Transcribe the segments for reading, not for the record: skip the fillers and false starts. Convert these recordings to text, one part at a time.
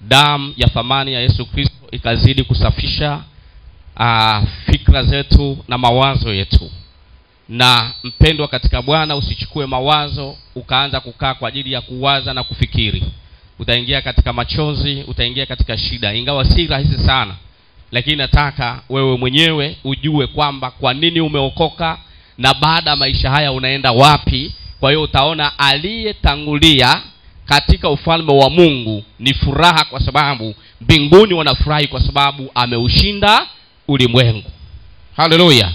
damu ya thamani ya Yesu Kristo ikazidi kusafisha fikra zetu na mawazo yetu. Na mpendwa katika Bwana, usichukue mawazo ukaanza kukaa kwa ajili ya kuwaza na kufikiri. Utaingia katika machozi, utaingia katika shida. Ingawa si rahisi sana, lakini nataka wewe mwenyewe ujue kwamba kwa nini umeokoka na baada ya maisha haya unaenda wapi. Kwa hiyo utaona aliyetangulia katika ufalme wa Mungu ni furaha, kwa sababu mbinguni wanafurahi kwa sababu ameushinda ulimwengu. Haleluya.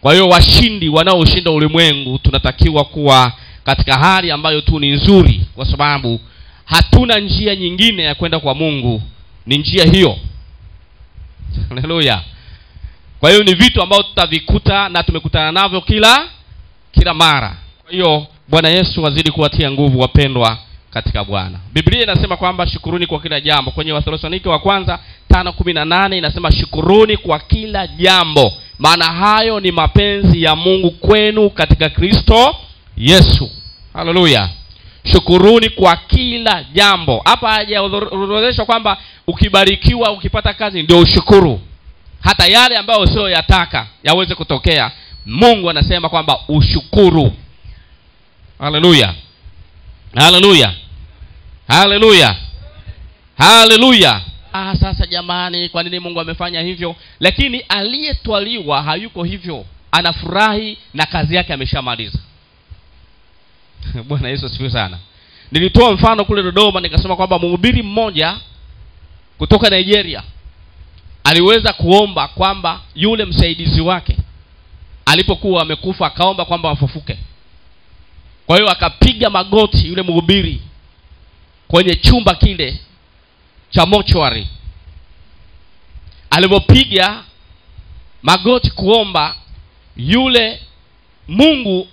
Kwa hiyo washindi wanaoshinda ulimwengu tunatakiwa kuwa katika hali ambayo tu ni nzuri, kwa sababu hatuna njia nyingine ya kwenda kwa Mungu, ni njia hiyo. Haleluya. Kwa hiyo ni vitu ambavyo tutavikuta na tumekutana navyo kila mara. Kwa hiyo Bwana Yesu azidi kuwatia nguvu wapendwa katika Bwana. Biblia inasema kwamba shukuruni kwa kila jambo. Kwenye Wathesalonike wa kwanza 5:18 inasema shukuruni kwa kila jambo, maana hayo ni mapenzi ya Mungu kwenu katika Kristo Yesu. Haleluya. Shukuruni kwa kila jambo. Hapa hajaorodhesha kwamba ukibarikiwa, ukipata kazi ndio ushukuru. Hata yale ambayo usio yataka yaweze kutokea, Mungu anasema kwamba ushukuru. Haleluya. Haleluya. Haleluya. Haleluya. Sasa jamani, kwa nini Mungu amefanya hivyo? Lakini aliyetwaliwa hayuko hivyo. Anafurahi na kazi yake ameshamaliza. Bwana Yesu asifiwe sana. Nilitoa mfano kule Dodoma nikasema kwamba mhubiri mmoja kutoka Nigeria aliweza kuomba kwamba yule msaidizi wake alipokuwa amekufa akaomba kwamba wafufuke. Kwa hiyo akapiga magoti yule mhubiri kwenye chumba kile cha mortuary. Alipopiga magoti kuomba, yule Mungu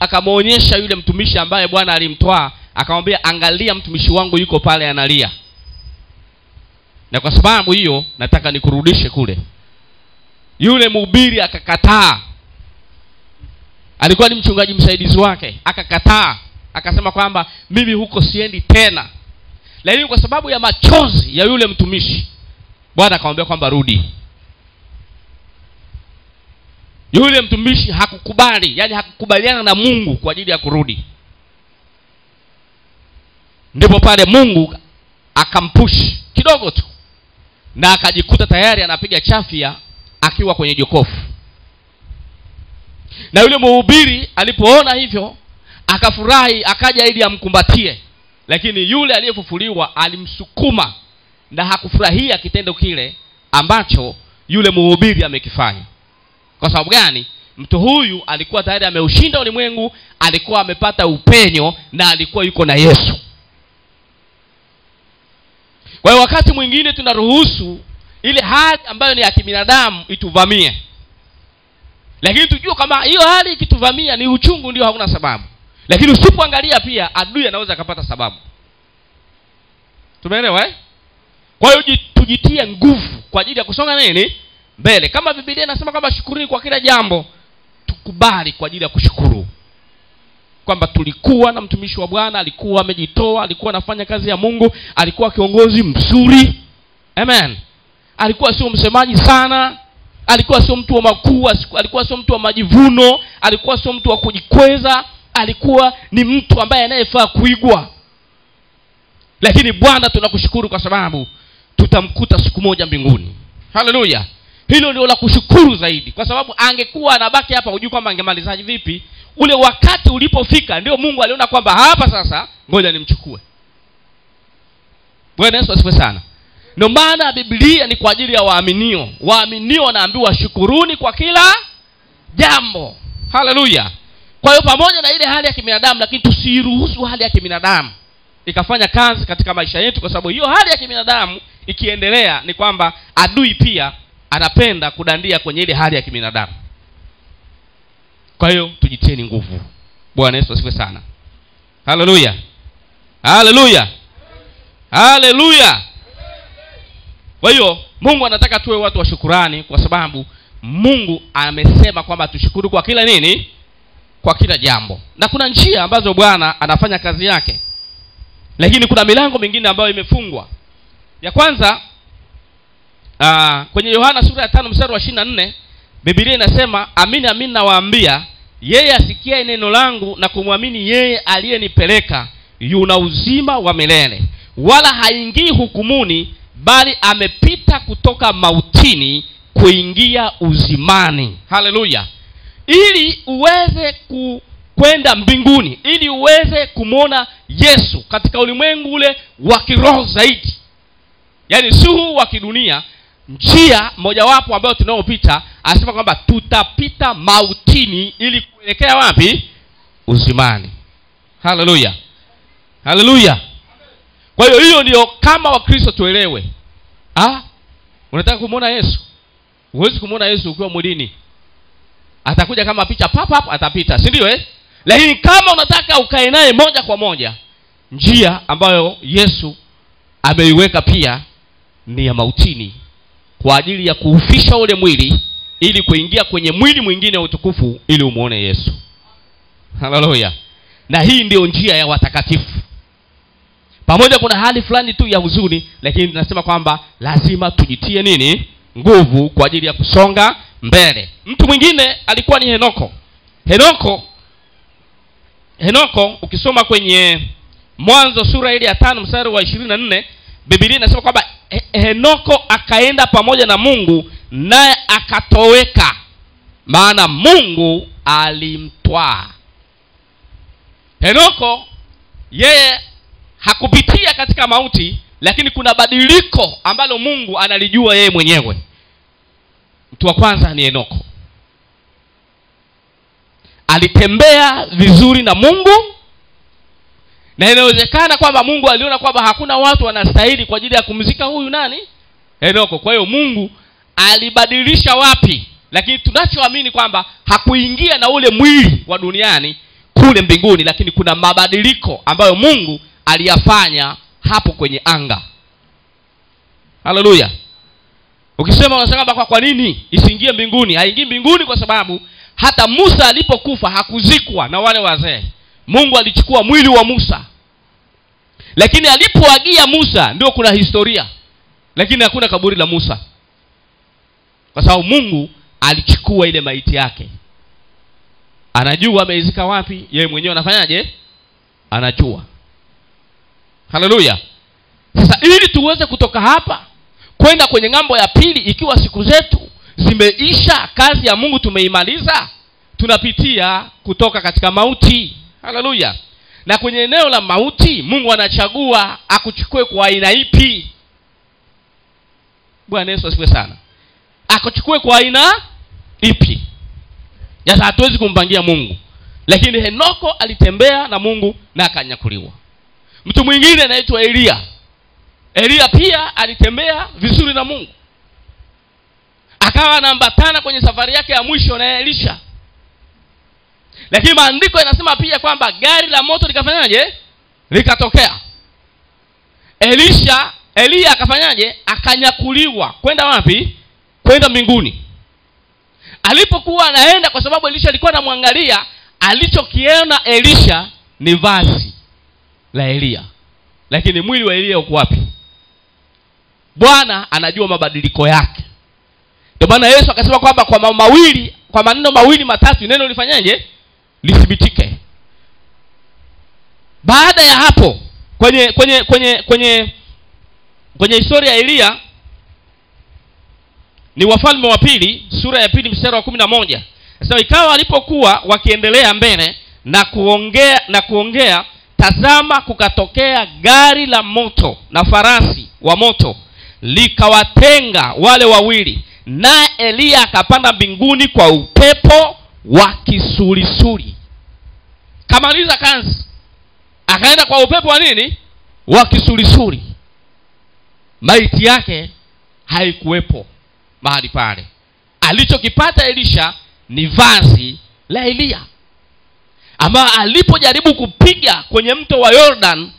akamuonyesha yule mtumishi ambaye Bwana alimtoa, akamwambia angalia mtumishi wangu yuko pale analia. Na kwa sababu hiyo nataka nikurudishe kule. Yule mhubiri akakataa. Alikuwa ni mchungaji msaidizi wake, akakataa. Akasema kwamba mimi huko siendi tena. Lakini kwa sababu ya machozi ya yule mtumishi, Bwana akamwambia kwamba rudi. Yule mtumishi hakukubali, yani hakukubaliana na Mungu kwa ajili ya kurudi. Ndipo pale Mungu akampush kidogo tu, na akajikuta tayari anapiga chafya akiwa kwenye jokofu. Na yule mhubiri alipoona hivyo akafurahi, akaja ili amkumbatie. Lakini yule aliyefufuliwa alimsukuma na hakufurahia kitendo kile ambacho yule mhubiri amekifanya. Kwa sababu gani? Mtu huyu alikuwa tayari ameushinda ulimwengu, alikuwa amepata upenyo na alikuwa yuko na Yesu. Kwa hiyo wakati mwingine tunaruhusu ile hali ambayo ni ya kibinadamu ituvamie. Lakini tujue kama hiyo hali ikituvamia ni uchungu ndio, hauna sababu. Lakini usipoangalia pia adui anaweza akapata sababu. Tumeelewa eh? Kwa hiyo tujitie nguvu kwa ajili ya kusonga nini? Mbele. Kama Biblia inasema kwamba shukuruni kwa kila jambo, tukubali kwa ajili ya kushukuru. Kwamba tulikuwa na mtumishi wa Bwana, alikuwa amejitoa, alikuwa anafanya kazi ya Mungu, alikuwa kiongozi mzuri. Amen. Alikuwa sio msemaji sana, alikuwa sio mtu wa makuu, alikuwa sio mtu wa majivuno, alikuwa sio mtu wa kujikweza, alikuwa ni mtu ambaye anayefaa kuigwa. Lakini Bwana tunakushukuru kwa sababu tutamkuta siku moja mbinguni. Haleluya. Hilo ndio la kushukuru zaidi, kwa sababu angekuwa anabaki hapa hujui kwamba angemalizaje vipi. Ule wakati ulipofika ndio Mungu aliona kwamba hapa sasa ngoja nimchukue. Bwana Yesu asifiwe sana. Ndio maana Biblia ni kwa ajili ya waaminio. Waaminio wanaambiwa shukuruni kwa kila jambo. Haleluya. Kwa hiyo pamoja na ile hali ya kibinadamu, lakini tusiruhusu hali ya kibinadamu ikafanya kazi katika maisha yetu, kwa sababu hiyo hali ya kibinadamu ikiendelea ni kwamba adui pia anapenda kudandia kwenye ile hali ya kibinadamu. Kwa hiyo tujitieni nguvu. Bwana Yesu asifiwe sana. Haleluya. Haleluya. Haleluya. Kwa hiyo Mungu anataka tuwe watu wa shukrani, kwa sababu Mungu amesema kwamba tushukuru kwa kila nini? Kwa kila jambo. Na kuna njia ambazo Bwana anafanya kazi yake. Lakini kuna milango mingine ambayo imefungwa. Ya kwanza, kwenye Yohana sura ya 5 mstari wa 24, Biblia inasema, amini amini nawaambia, yeye asikiaye neno langu na kumwamini yeye aliyenipeleka yuna uzima wa milele, wala haingii hukumuni, bali amepita kutoka mautini kuingia uzimani. Haleluya. Ili uweze kwenda mbinguni, ili uweze kumwona Yesu katika ulimwengu ule wa kiroho zaidi, yaani si huu wa kidunia, njia mojawapo ambayo tunaopita, anasema kwamba tutapita mautini ili kuelekea wapi? Uzimani. Haleluya. Haleluya. Kwa hiyo ndio kama Wakristo tuelewe. Unataka kumwona Yesu? Huwezi kumwona Yesu ukiwa mwilini. Atakuja kama picha pap atapita, si ndio Lakini kama unataka ukae naye moja kwa moja, njia ambayo Yesu ameiweka pia ni ya mautini, kwa ajili ya kuufisha ule mwili ili kuingia kwenye mwili mwingine wa utukufu ili umuone Yesu. Haleluya. Na hii ndio njia ya watakatifu. Pamoja kuna hali fulani tu ya huzuni, lakini tunasema kwamba lazima tujitie nini? Nguvu kwa ajili ya kusonga mbele. Mtu mwingine alikuwa ni Henoko. Henoko ukisoma kwenye Mwanzo sura ile ya 5 mstari wa 24, Biblia inasema kwamba Henoko akaenda pamoja na Mungu, naye akatoweka, maana Mungu alimtwaa. Henoko yeye hakupitia katika mauti, lakini kuna badiliko ambalo Mungu analijua yeye mwenyewe. Mtu wa kwanza ni Henoko. Alitembea vizuri na Mungu, na inawezekana kwamba Mungu aliona kwamba hakuna watu wanastahili kwa ajili ya kumzika huyu nani? Henoko. Kwa hiyo Mungu alibadilisha wapi? Lakini tunachoamini kwamba hakuingia na ule mwili wa duniani kule mbinguni, lakini kuna mabadiliko ambayo Mungu aliyafanya hapo kwenye anga. Haleluya. Ukisema unasema kwa nini isiingie mbinguni? Haingii mbinguni kwa sababu hata Musa alipokufa hakuzikwa na wale wazee. Mungu alichukua mwili wa Musa, lakini alipoagia Musa ndio kuna historia, lakini hakuna kaburi la Musa, kwa sababu Mungu alichukua ile maiti yake. Anajua ameizika wapi, yeye mwenyewe anafanyaje? Anajua. Haleluya. Sasa ili tuweze kutoka hapa kwenda kwenye ngambo ya pili, ikiwa siku zetu zimeisha, kazi ya Mungu tumeimaliza, tunapitia kutoka katika mauti. Haleluya. Na kwenye eneo la mauti Mungu anachagua akuchukue kwa aina ipi. Bwana Yesu asifiwe sana. Akuchukue kwa aina ipi? Sasa hatuwezi kumpangia Mungu, lakini Henoko alitembea na Mungu na akanyakuliwa. Mtu mwingine anaitwa Elia. Elia pia alitembea vizuri na Mungu, akawa anaambatana kwenye safari yake ya mwisho na Elisha. Lakini maandiko yanasema pia kwamba gari la moto likafanyaje? Likatokea. Elia akafanyaje? Akanyakuliwa. Kwenda wapi? Kwenda mbinguni. Alipokuwa anaenda, kwa sababu Elisha alikuwa anamwangalia, alichokiona Elisha ni vazi la Elia, lakini mwili wa Elia uko wapi? Bwana anajua mabadiliko yake. Ndio maana Yesu akasema kwamba kwa maneno mawili matatu neno lifanyaje? Lithibitike. Baada ya hapo kwenye historia ya Elia, ni Wafalme wa pili sura ya 2 mstari wa 11. Sasa ikawa alipokuwa wakiendelea mbele na kuongea, tazama kukatokea gari la moto na farasi wa moto, likawatenga wale wawili, na Elia akapanda mbinguni kwa upepo wa kisulisuli. Kamaliza kazi, akaenda kwa upepo wa nini? Wa kisulisuli. Maiti yake haikuwepo mahali pale. Alichokipata Elisha ni vazi la Elia, ama alipojaribu kupiga kwenye mto wa Jordan,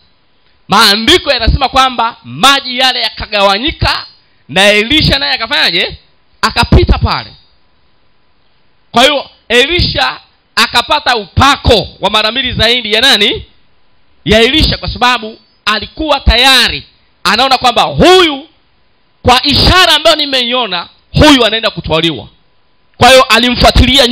maandiko yanasema kwamba maji yale yakagawanyika na Elisha naye akafanyaje? Akapita pale. Kwa hiyo Elisha akapata upako wa mara mbili zaidi ya nani? Ya Elisha, kwa sababu alikuwa tayari anaona kwamba huyu, kwa ishara ambayo nimeiona, huyu anaenda kutwaliwa. Kwa hiyo alimfuatilia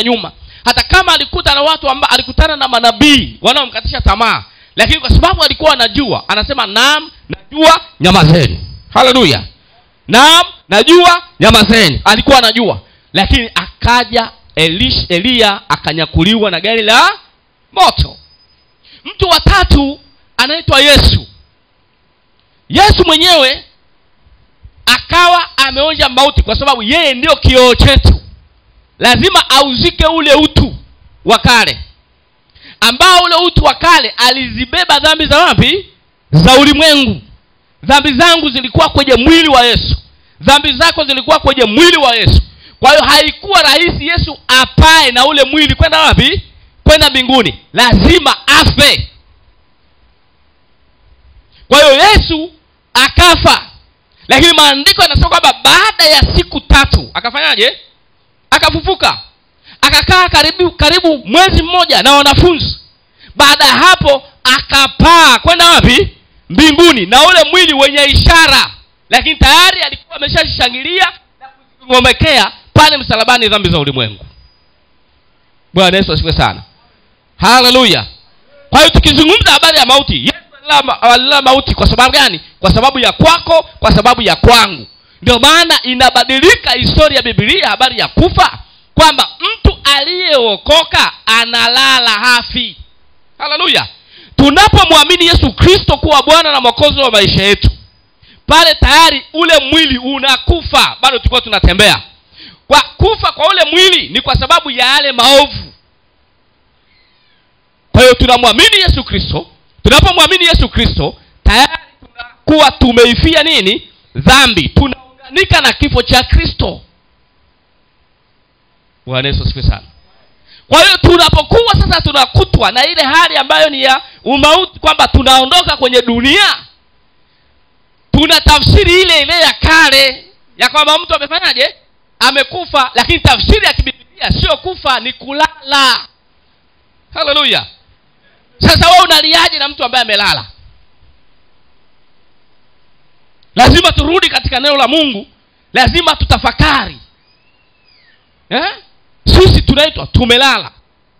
nyuma. Hata kama alikuta na watu ambao alikutana na manabii wanaomkatisha tamaa, lakini kwa sababu alikuwa anajua, anasema naam, najua, nyamazeni. Haleluya. Naam, najua, nyamazeni. Alikuwa anajua. Lakini akaja Elia akanyakuliwa na gari la moto. Mtu wa tatu anaitwa Yesu. Yesu mwenyewe akawa ameonja mauti, kwa sababu yeye ndio kioo chetu. Lazima auzike ule utu wa kale, ambao ule utu wa kale alizibeba dhambi za wapi? Za ulimwengu. Dhambi zangu zilikuwa kwenye mwili wa Yesu, dhambi zako zilikuwa kwenye mwili wa Yesu. Kwa hiyo haikuwa rahisi Yesu apae na ule mwili kwenda wapi? Kwenda mbinguni. Lazima afe. Kwa hiyo Yesu akafa. Lakini maandiko yanasema kwamba baada ya siku 3 akafanyaje? Akafufuka. Akakaa karibu mwezi mmoja na wanafunzi. Baada ya hapo akapaa kwenda wapi? Mbinguni, na ule mwili wenye ishara. Lakini tayari alikuwa ameshashangilia na kuzingomekea pale msalabani dhambi za ulimwengu. Bwana Yesu asifiwe sana. Haleluya. Kwa hiyo tukizungumza habari ya mauti, Yesu alila mauti kwa sababu gani? Kwa sababu ya kwako, kwa sababu ya kwangu. Ndio maana inabadilika historia ya Biblia habari ya kufa, kwamba mtu aliyeokoka analala hafi. Haleluya. Tunapomwamini Yesu Kristo kuwa Bwana na Mwokozi wa maisha yetu, pale tayari ule mwili unakufa, bado tulikuwa tunatembea. Kwa kufa kwa ule mwili ni kwa sababu ya yale maovu. Kwa hiyo tunamwamini Yesu Kristo. Tunapomwamini Yesu Kristo, tayari tunakuwa tumeifia nini? Dhambi. Tunaunganika na kifo cha Kristo. Bwana Yesu asifiwe sana. Kwa hiyo tunapokuwa sasa tunakutwa na ile hali ambayo ni ya umauti, kwamba tunaondoka kwenye dunia, tunatafsiri ile ya kale ya kwamba mtu amefanyaje? Amekufa. Lakini tafsiri ya kibiblia sio kufa, ni kulala. Haleluya. Sasa wewe unaliaje na mtu ambaye amelala? Lazima turudi katika neno la Mungu. Lazima tutafakari. Sisi tunaitwa tumelala.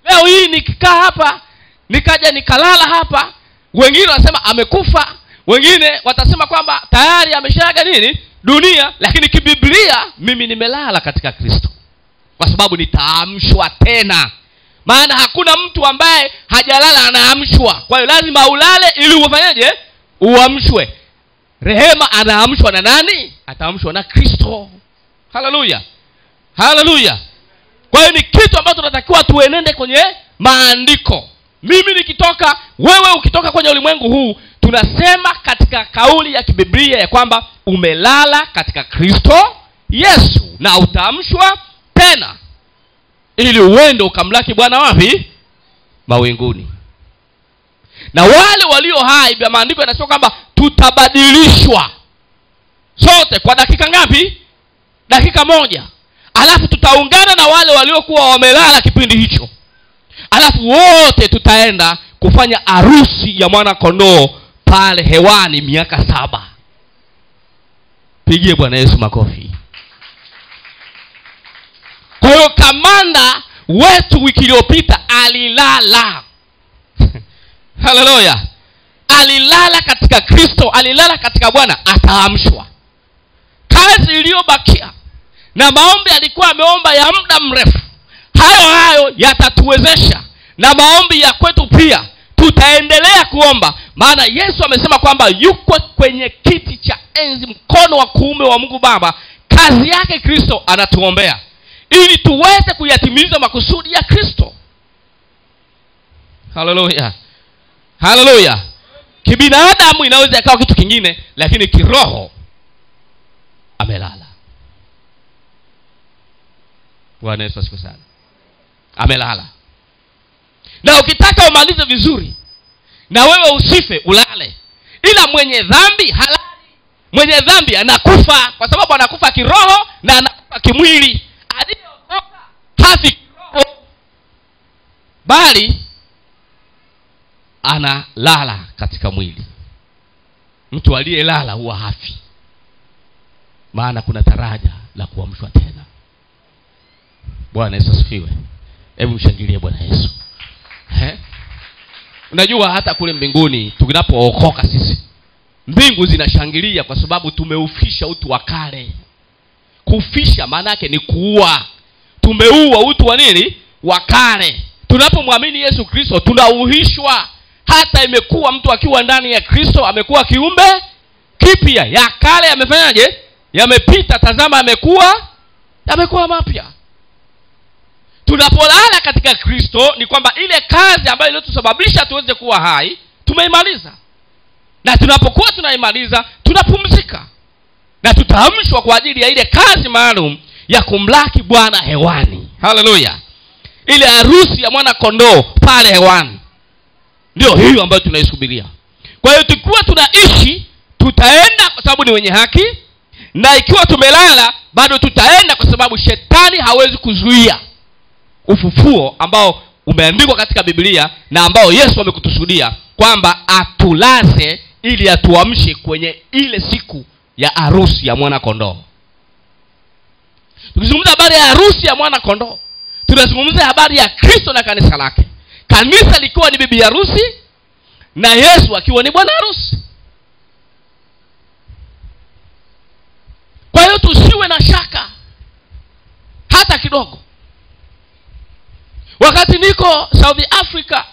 Leo hii nikikaa hapa, nikaja nikalala hapa, wengine wanasema amekufa, wengine watasema kwamba tayari ameshaaga nini? Dunia. Lakini kibiblia mimi nimelala katika Kristo, kwa sababu nitaamshwa tena. Maana hakuna mtu ambaye hajalala anaamshwa. Kwa hiyo lazima ulale ili ufanyaje? Uamshwe. Rehema anaamshwa na nani? Ataamshwa na Kristo. Haleluya. Haleluya. Kwa hiyo ni kitu ambacho tunatakiwa tuenende kwenye maandiko. Mimi nikitoka, wewe ukitoka kwenye ulimwengu huu, tunasema katika kauli ya kibiblia ya kwamba umelala katika Kristo Yesu na utaamshwa tena, ili uende ukamlaki Bwana wapi? Mawinguni. Na wale walio hai, kwa maandiko yanasema kwamba tutabadilishwa sote kwa dakika ngapi? Dakika 1. Alafu tutaungana na wale waliokuwa wamelala kipindi hicho. Alafu wote tutaenda kufanya harusi ya mwana kondoo pale hewani miaka 7. Pigie Bwana Yesu makofi. Kwa hiyo kamanda wetu wiki iliyopita alilala. Haleluya. Alilala katika Kristo, alilala katika Bwana, ataamshwa. Kazi iliyobakia na maombi alikuwa ameomba ya muda mrefu, hayo yatatuwezesha. Na maombi ya kwetu pia tutaendelea kuomba, maana Yesu amesema kwamba yuko kwenye kiti cha enzi mkono wa kuume wa Mungu Baba. Kazi yake Kristo anatuombea ili tuweze kuyatimiza makusudi ya Kristo. Haleluya. Haleluya. Kibinadamu inaweza ikawa kitu kingine, lakini kiroho amelala. Bwana Yesu asifiwe sana. Amelala. Na ukitaka umalize vizuri na wewe usife, ulale. Ila mwenye dhambi halali. Mwenye dhambi anakufa, kwa sababu anakufa kiroho na anakufa kimwili. Aliyeokoka hafi kiroho, bali analala katika mwili. mtu aliyelala huwa hafi, maana kuna taraja la kuamshwa tena. Bwana Yesu asifiwe. Hebu mshangilie Bwana Yesu. Unajua hata kule mbinguni tunapookoka sisi, mbingu zinashangilia kwa sababu tumeufisha utu wa kale. Kufisha maana yake ni kuua. Tumeua utu wa nini? Wa kale. Tunapomwamini Yesu Kristo tunauhishwa. Hata imekuwa mtu akiwa ndani ya Kristo amekuwa kiumbe kipya. Ya kale yamefanyaje? Yamepita, tazama yamekuwa mapya. Tunapolala katika Kristo ni kwamba ile kazi ambayo iliyotusababisha tuweze kuwa hai tumeimaliza. Na tunapokuwa tunaimaliza tunapumzika. Na tutaamshwa kwa ajili ya ile kazi maalum ya kumlaki Bwana hewani. Haleluya. Ile harusi ya mwana kondoo pale hewani. Ndio hiyo ambayo tunaisubiria. Kwa hiyo tukiwa tunaishi tutaenda kwa sababu ni wenye haki, na ikiwa tumelala bado tutaenda kwa sababu shetani hawezi kuzuia ufufuo ambao umeandikwa katika Biblia na ambao Yesu amekutusudia kwamba atulaze ili atuamshe kwenye ile siku ya harusi ya mwana kondoo. Tukizungumza habari ya harusi ya mwana kondoo, tunazungumza habari ya Kristo na kanisa lake. Kanisa likiwa ni bibi harusi na Yesu akiwa ni bwana harusi. Kwa hiyo tusiwe na shaka hata kidogo. Wakati niko South Africa,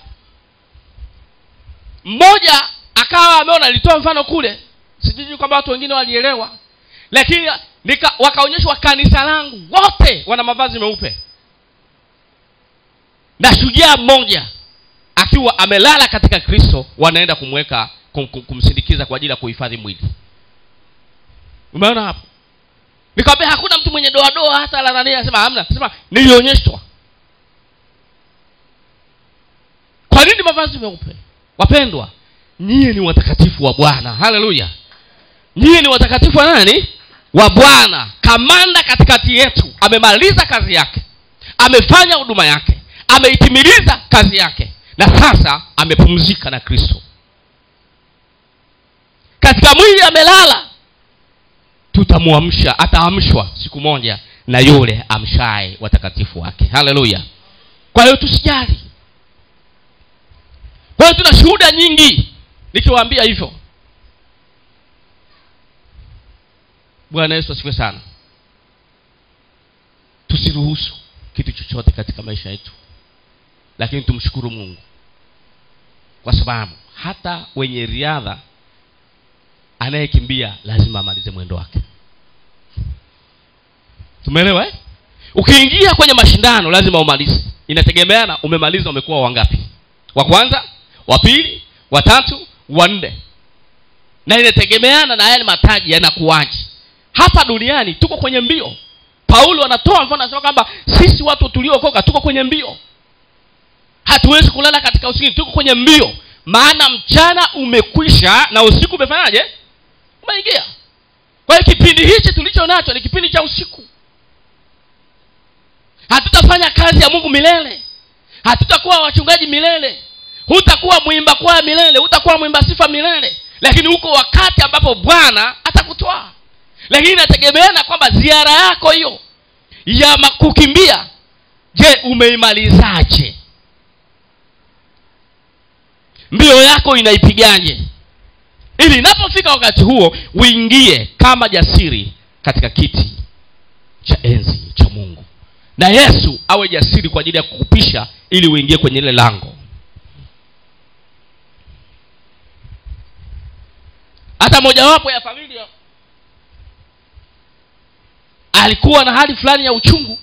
mmoja akawa ameona, nilitoa mfano kule, sijui kwamba watu wengine walielewa, lakini wakaonyeshwa kanisa langu wote wana mavazi meupe, na shujaa mmoja akiwa amelala katika Kristo wanaenda kumweka kumsindikiza kwa ajili ya kuhifadhi mwili. Umeona hapo? Nikamwambia hakuna mtu mwenye doa hata la nani. Anasema hamna. Sema nilionyeshwa. Kwa nini mavazi meupe? Wapendwa, nyie ni watakatifu wa Bwana. Haleluya. Nyie ni watakatifu wa nani? Wa Bwana. Kamanda katikati yetu amemaliza kazi yake, amefanya huduma yake, ameitimiliza kazi yake, na sasa amepumzika na Kristo. Katika mwili amelala, tutamuamsha, ataamshwa siku moja na yule amshaye watakatifu wake. Haleluya. Kwa hiyo tusijali. Kwa hiyo tuna shuhuda nyingi nikiwaambia hivyo. Bwana Yesu asifiwe sana. Tusiruhusu kitu chochote katika maisha yetu, lakini tumshukuru Mungu kwa sababu hata wenye riadha anayekimbia lazima amalize mwendo wake. Tumeelewa eh? Ukiingia kwenye mashindano lazima umalize. Inategemeana umemaliza umekuwa wangapi. Wa kwanza, wa pili, wa tatu, wa nne. Na inategemeana na yale mataji yanakuaje. Hapa duniani tuko kwenye mbio. Paulo anatoa mfano, anasema kwamba sisi watu tuliookoka tuko kwenye mbio. Hatuwezi kulala katika usingizi, tuko kwenye mbio. Maana mchana umekwisha na usiku umefanyaje? Umeingia. Kwa hiyo kipindi hichi tulicho nacho ni kipindi cha usiku. Hatutafanya kazi ya Mungu milele. Hatutakuwa wachungaji milele. Hutakuwa mwimba kwaya milele, hutakuwa mwimba sifa milele. Lakini huko wakati ambapo Bwana atakutoa. Lakini inategemeana kwamba ziara yako hiyo ya kukimbia, je, umeimalizaje? Mbio yako inaipigaje? Ili inapofika wakati huo uingie kama jasiri katika kiti cha enzi cha Mungu. Na Yesu awe jasiri kwa ajili ya kukupisha ili uingie kwenye ile lango. Hata mojawapo ya familia alikuwa na hali fulani ya uchungu.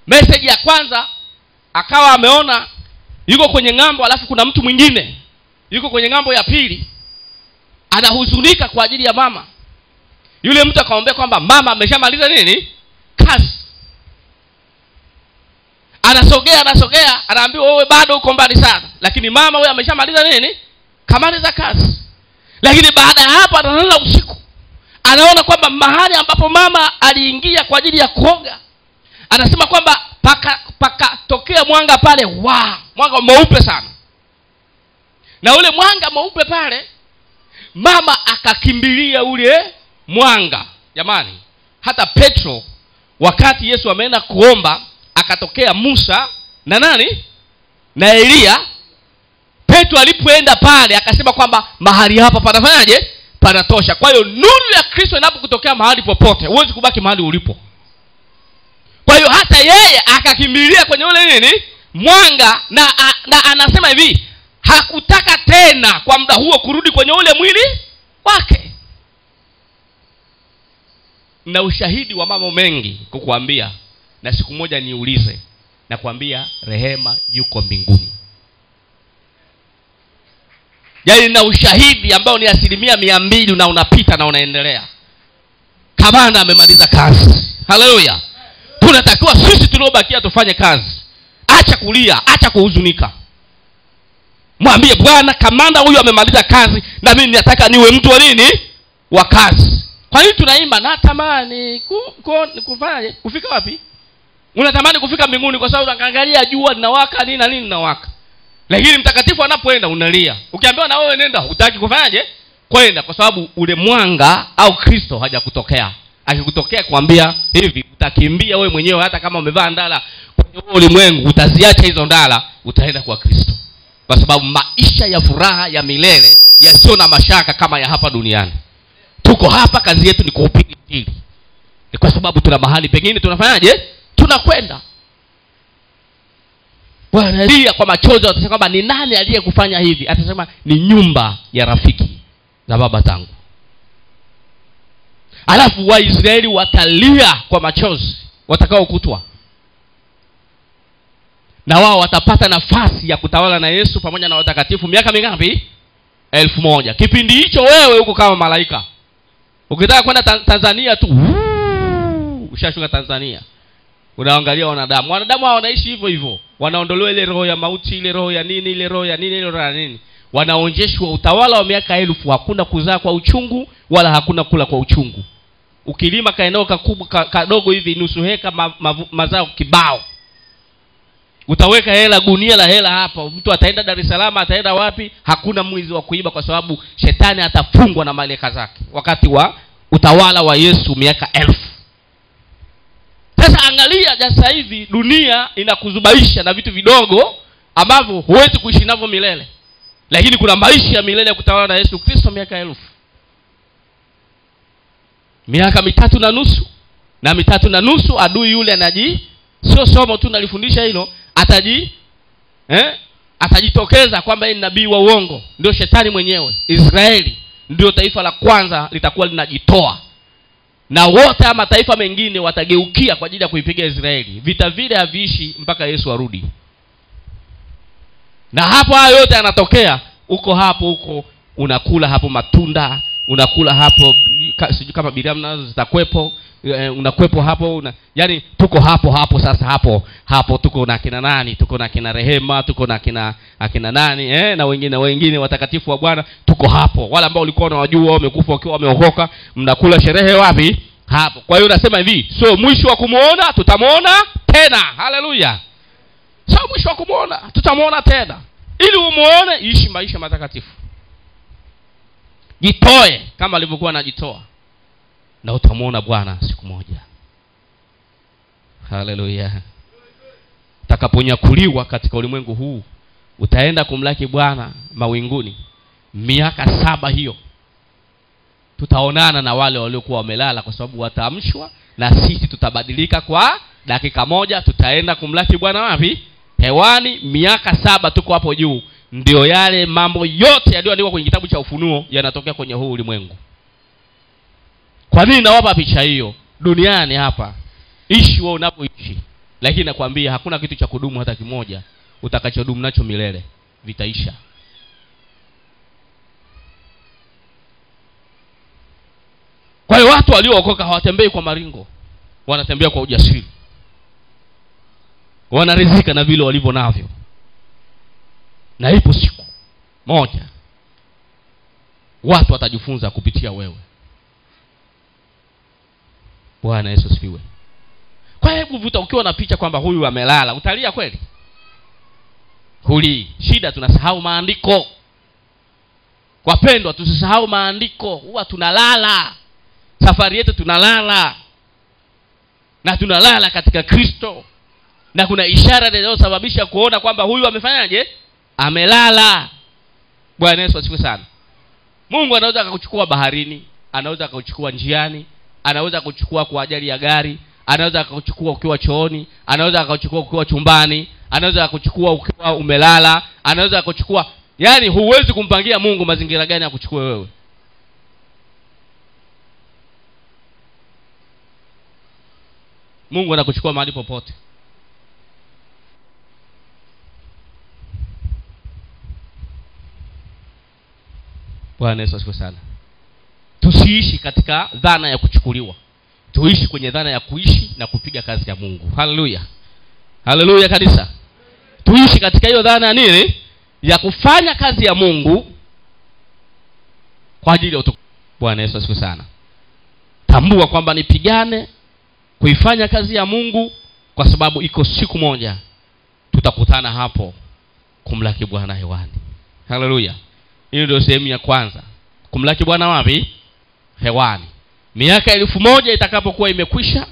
Message ya kwanza akawa ameona yuko kwenye ngambo, alafu kuna mtu mwingine yuko kwenye ngambo ya pili anahuzunika kwa ajili ya mama. Yule mtu akamwambia kwamba mama ameshamaliza nini? Kazi. Anasogea, anaambiwa wewe bado uko mbali sana. Lakini mama wewe ameshamaliza nini? Kamaliza kazi. Lakini baada ya hapo analala usiku. Anaona kwamba mahali ambapo mama aliingia kwa ajili ya kuoga, anasema kwamba paka tokea mwanga pale, mwanga mweupe sana. Na ule mwanga mweupe pale mama akakimbilia ule mwanga. Jamani, hata Petro wakati Yesu ameenda kuomba, akatokea Musa na nani? Na Elia. Petro alipoenda pale akasema kwamba mahali hapa panafanyaje? Panatosha. Kwa hiyo nuru ya Kristo inapokutokea mahali popote, huwezi kubaki mahali ulipo. Kwa hiyo hata yeye akakimbilia kwenye ule nini? Mwanga, na anasema hivi, hakutaka tena kwa muda huo kurudi kwenye ule mwili wake. Na ushahidi wa mambo mengi kukuambia, na siku moja niulize na kuambia rehema yuko mbinguni. Yaani na ushahidi ambao ni 200% na unapita na unaendelea. Kamanda amemaliza kazi. Haleluya. Tunatakiwa sisi tuliobakia tufanye kazi. Acha kulia, acha kuhuzunika. Mwambie Bwana, kamanda huyu amemaliza kazi na mimi nataka niwe mtu wa nini? Wa kazi. Kwa nini tunaimba natamani kufanya kufika wapi? Unatamani kufika mbinguni kwa sababu unaangalia jua linawaka nini na nini linawaka. Lakini mtakatifu anapoenda unalia. Ukiambiwa na wewe nenda, hutaki kufanyaje? Kwenda, kwa sababu ule mwanga au Kristo hajakutokea. Akikutokea kuambia hivi, utakimbia wewe mwenyewe hata kama umevaa ndala kwenye ulimwengu, utaziacha hizo ndala, utaenda kwa Kristo. Kwa sababu maisha ya furaha ya milele yasio na mashaka kama ya hapa duniani. Tuko hapa, kazi yetu ni kuhubiri Injili. Ni kwa sababu tuna mahali pengine tunafanyaje? Tunakwenda. Wanalia kwa machozi, watasema kwamba ni nani aliyekufanya hivi? Atasema ni nyumba ya rafiki za baba zangu. Alafu Waisraeli watalia kwa machozi watakao kutwa. Na wao watapata nafasi ya kutawala na Yesu pamoja na watakatifu miaka mingapi? 1000. Kipindi hicho wewe uko kama malaika. Ukitaka kwenda Tanzania tu, ushashuka Tanzania. Unaangalia wanadamu. Wanadamu hao wanaishi hivyo hivyo. Wanaondolewa ile roho ya mauti, ile roho ya nini, ile roho ya nini, ile roho ya nini. Wanaonjeshwa utawala wa miaka 1000. Hakuna kuzaa kwa uchungu wala hakuna kula kwa uchungu. Ukilima kaeneo kakubwa kadogo hivi nusu heka mazao kibao. Utaweka hela, gunia la hela hapa. Mtu ataenda Dar es Salaam, ataenda wapi? Hakuna mwizi wa kuiba kwa sababu shetani atafungwa na malaika zake. Wakati wa utawala wa Yesu miaka 1000. Sasa angalia sasa hivi dunia inakuzubaisha na vitu vidogo ambavyo huwezi kuishi navyo milele. Lakini kuna maisha ya milele ya kutawala na Yesu Kristo miaka 1000. Miaka 3.5. Na 3.5 adui yule sio somo tu nalifundisha hilo, atajitokeza kwamba yeye ni nabii wa uongo. Ndio shetani mwenyewe. Israeli ndio taifa la kwanza litakuwa linajitoa. Na wote ama mataifa mengine watageukia kwa ajili ya kuipiga Israeli. Vita vile haviishi mpaka Yesu arudi. Na hapo hayo yote yanatokea, uko hapo unakula hapo matunda, unakula hapo sijui kama biriamu nazo zitakwepo, unakwepo hapo yani tuko hapo sasa hapo tuko na kina nani, tuko na kina Rehema, tuko na akina nani na wengine watakatifu wa Bwana, tuko hapo. Wale ambao walikuwa wanawajua wamekufa wakiwa wameokoka, mnakula sherehe wapi? Hapo. Kwa hiyo nasema hivi, sio mwisho wa kumuona, tutamuona tena. Haleluya. Sio mwisho wa kumuona, tutamuona tena. Ili umuone, ishi maisha matakatifu. Jitoe kama alivyokuwa anajitoa, na utamuona Bwana siku moja. Haleluya. Utakaponyakuliwa katika ulimwengu huu, utaenda kumlaki Bwana mawinguni. Miaka 7 hiyo tutaonana na wale waliokuwa wamelala, kwa sababu wataamshwa na sisi tutabadilika kwa dakika moja. Tutaenda kumlaki Bwana wapi? Hewani. Miaka 7 tuko hapo juu. Ndio yale mambo yote yaliyoandikwa kwenye kitabu cha Ufunuo yanatokea kwenye huu ulimwengu. Kwa nini nawapa picha hiyo? Duniani hapa ishi wewe unapoishi, lakini nakwambia hakuna kitu cha kudumu hata kimoja. Utakachodumu nacho milele vitaisha. Kwa hiyo watu waliookoka hawatembei kwa maringo, wanatembea kwa ujasiri. Wanaridhika na vile walivyo navyo. Na ipo siku moja watu watajifunza kupitia wewe. Bwana Yesu asifiwe. Kwa hebu vuta, ukiwa na picha kwamba huyu amelala, utalia kweli? Huli. Shida tunasahau maandiko. Wapendwa, tusisahau maandiko. Huwa tunalala. Safari yetu tunalala. Na tunalala katika Kristo. Na kuna ishara zinazosababisha kuona kwamba huyu amefanyaje? Amelala. Bwana Yesu asifiwe sana. Mungu anaweza akakuchukua baharini, anaweza akakuchukua njiani, anaweza akakuchukua kwa ajali ya gari, anaweza akakuchukua ukiwa chooni, anaweza akakuchukua ukiwa chumbani, anaweza akakuchukua ukiwa umelala, anaweza akakuchukua. Yaani huwezi kumpangia Mungu mazingira gani akuchukue wewe. Mungu anakuchukua mahali popote. Bwana Yesu asifiwe sana. Tusiishi katika dhana ya kuchukuliwa. Tuishi kwenye dhana ya kuishi na kupiga kazi ya Mungu. Haleluya. Haleluya kanisa. Tuishi katika hiyo dhana ya nini? Ya kufanya kazi ya Mungu kwa ajili ya utukufu. Bwana Yesu asifiwe sana. Tambua kwamba nipigane kuifanya kazi ya Mungu, kwa sababu iko siku moja tutakutana hapo kumlaki Bwana hewani. Haleluya. Hiyo ndio sehemu ya kwanza. Kumlaki Bwana wapi? Hewani. Miaka 1000 itakapokuwa imekwisha,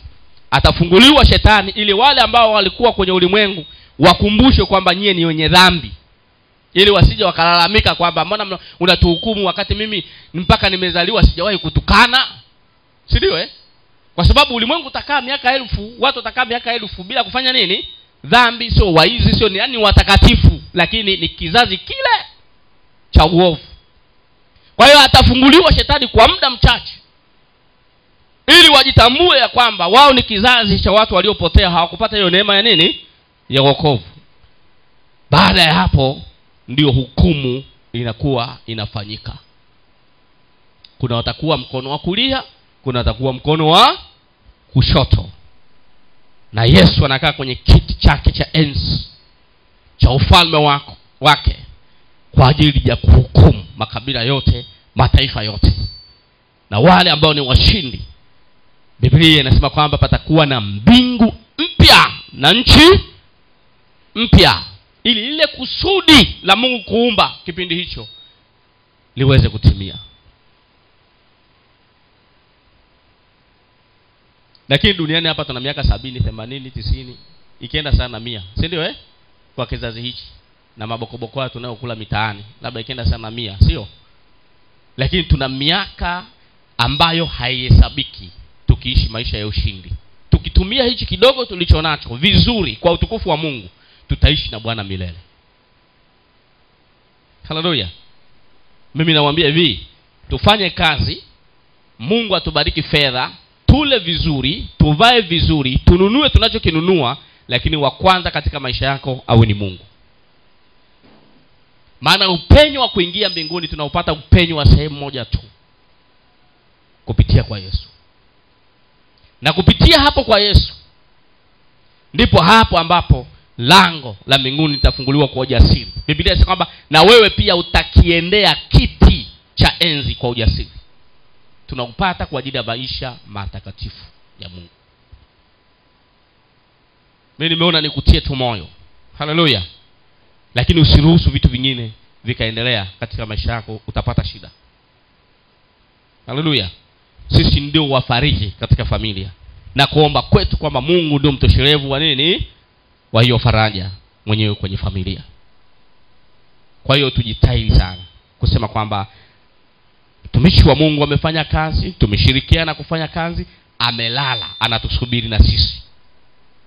atafunguliwa shetani ili wale ambao walikuwa kwenye ulimwengu wakumbushwe kwamba nyie ni wenye dhambi. Ili wasije wakalalamika kwamba mbona unatuhukumu wakati mimi mpaka nimezaliwa sijawahi kutukana. Si ndio Kwa sababu ulimwengu utakaa miaka 1000, watu watakaa miaka 1000 bila kufanya nini? Dhambi. Sio waizi, sio yani watakatifu, lakini ni kizazi kile cha uovu. Kwa hiyo atafunguliwa shetani kwa muda mchache ili wajitambue ya kwamba wao ni kizazi cha watu waliopotea, hawakupata hiyo neema ya nini? Ya wokovu. Baada ya hapo ndio hukumu inakuwa inafanyika. Kuna watakuwa mkono wa kulia, kuna watakuwa mkono wa kushoto. Na Yesu anakaa kwenye kiti chake cha enzi cha ufalme wake kwa ajili ya kuhukumu makabila yote, mataifa yote. Na wale ambao ni washindi, Biblia inasema kwamba patakuwa na mbingu mpya na nchi mpya, ili lile kusudi la Mungu kuumba kipindi hicho liweze kutimia. Lakini duniani hapa tuna miaka 70, 80, 90, ikienda sana 100. Si ndio Kwa kizazi hichi na mabokoboko tunayokula mitaani, labda ikienda sana 100, sio? Lakini tuna miaka ambayo haihesabiki tukiishi maisha ya ushindi. Tukitumia hichi kidogo tulicho nacho vizuri kwa utukufu wa Mungu, tutaishi na Bwana milele. Haleluya. Mimi nawaambia hivi, tufanye kazi, Mungu atubariki fedha, tule vizuri, tuvae vizuri, tununue tunachokinunua, lakini wa kwanza katika maisha yako awe ni Mungu. Maana upenyo wa kuingia mbinguni tunaupata upenyo wa sehemu moja tu, kupitia kwa Yesu. Na kupitia hapo kwa Yesu ndipo hapo ambapo lango la mbinguni litafunguliwa kwa ujasiri. Biblia inasema kwamba na wewe pia utakiendea kiti cha enzi kwa ujasiri. Tunaupata kwa ajili ya maisha matakatifu ya Mungu. Mimi nimeona nikutie tu moyo. Haleluya. Lakini usiruhusu vitu vingine vikaendelea katika maisha yako, utapata shida. Haleluya. Sisi ndio wafariji katika familia, na kuomba kwetu kwamba Mungu ndio mtosherevu wa nini? Wa hiyo faraja mwenyewe kwenye familia. Kwa hiyo tujitahidi sana kusema kwamba mtumishi wa Mungu amefanya kazi, tumeshirikiana kufanya kazi, amelala, anatusubiri na sisi.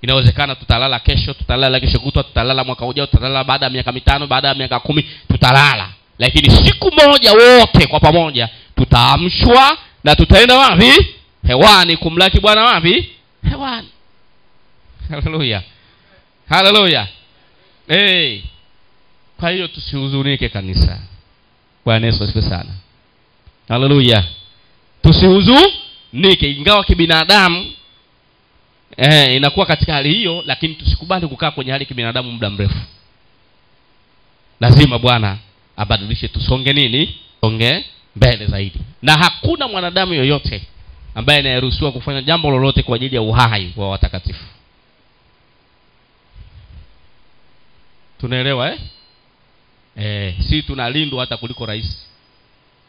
Inawezekana tutalala kesho, tutalala kesho kutwa, tutalala mwaka ujao, tutalala baada ya miaka 5, baada ya miaka 10, tutalala. Lakini siku moja wote kwa pamoja tutaamshwa na tutaenda wapi? Hewani kumlaki Bwana wapi? Hewani. Haleluya. Haleluya. Kwa hiyo tusihuzunike kanisa. Bwana Yesu asifiwe sana. Haleluya. Tusihuzunike, ingawa kibinadamu inakuwa katika hali hiyo, lakini tusikubali kukaa kwenye hali kibinadamu muda mrefu. Lazima Bwana abadilishe, tusonge nini? Songe mbele zaidi. Na hakuna mwanadamu yoyote ambaye anayeruhusiwa kufanya jambo lolote kwa ajili ya uhai wa watakatifu. Tunaelewa si tunalindwa hata kuliko rais.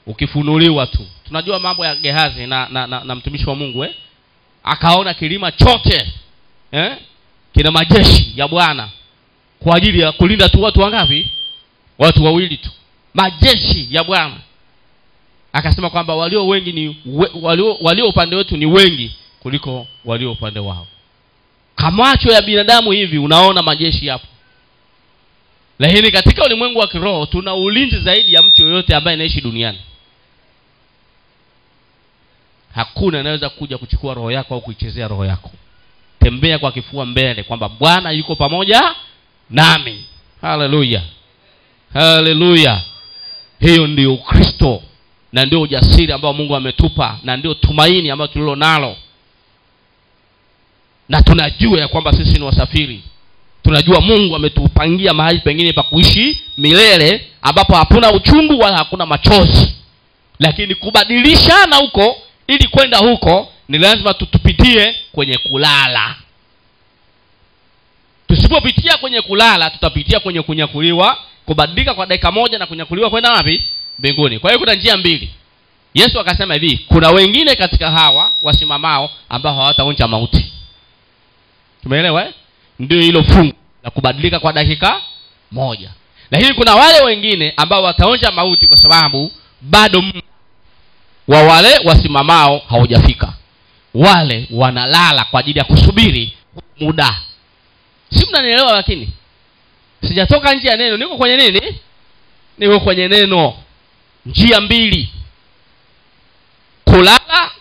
ukifunuliwa tu. Tunajua mambo ya Gehazi na mtumishi wa Mungu akaona kilima chote kina majeshi ya Bwana kwa ajili ya kulinda tu watu wangapi? Watu wawili tu. Majeshi ya Bwana. Akasema kwamba walio wengi ni walio upande wetu ni wengi kuliko walio upande wao. Kama macho ya binadamu hivi unaona majeshi hapo. Lakini katika ulimwengu wa kiroho tuna ulinzi zaidi ya mtu yoyote ambaye anaishi duniani. Hakuna anaweza kuja kuchukua roho yako au kuichezea roho yako. Tembea kwa kifua mbele kwamba Bwana yuko pamoja nami. Haleluya. Haleluya. Hiyo ndio Kristo na ndio ujasiri ambao Mungu ametupa na ndio tumaini ambalo tulilo nalo. Na tunajua ya kwamba sisi ni wasafiri. Tunajua Mungu ametupangia mahali pengine pa kuishi milele ambapo hakuna uchungu wala hakuna machozi. Lakini kubadilishana huko ili kwenda huko ni lazima tupitie kwenye kulala. Tusipopitia kwenye kulala tutapitia kwenye kunyakuliwa, kubadilika kwa dakika moja na kunyakuliwa kwenda wapi? Mbinguni. Kwa hiyo kuna njia mbili. Yesu akasema hivi, kuna wengine katika hawa wasimamao ambao hawataonja mauti. Tumeelewa Ndio hilo fungu la kubadilika kwa dakika moja. Lakini kuna wale wengine ambao wataonja mauti kwa sababu bado wa wale wasimamao haujafika. Wale wanalala kwa ajili ya kusubiri muda. Si mnanielewa? Lakini sijatoka nje ya neno, niko kwenye nini? Niko kwenye neno. Njia mbili, kulala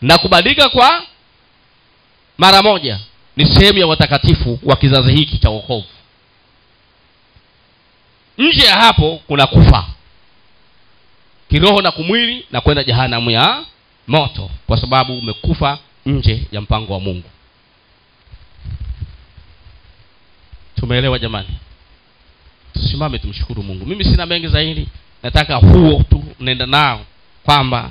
na kubadilika kwa mara moja, ni sehemu ya watakatifu wa kizazi hiki cha wokovu. Nje ya hapo kuna kufa kiroho na kumwili na kwenda jehanamu ya moto, kwa sababu umekufa nje ya mpango wa Mungu. Tumeelewa jamani? Tusimame tumshukuru Mungu. Mimi sina mengi zaidi, nataka huo tu nenda nao kwamba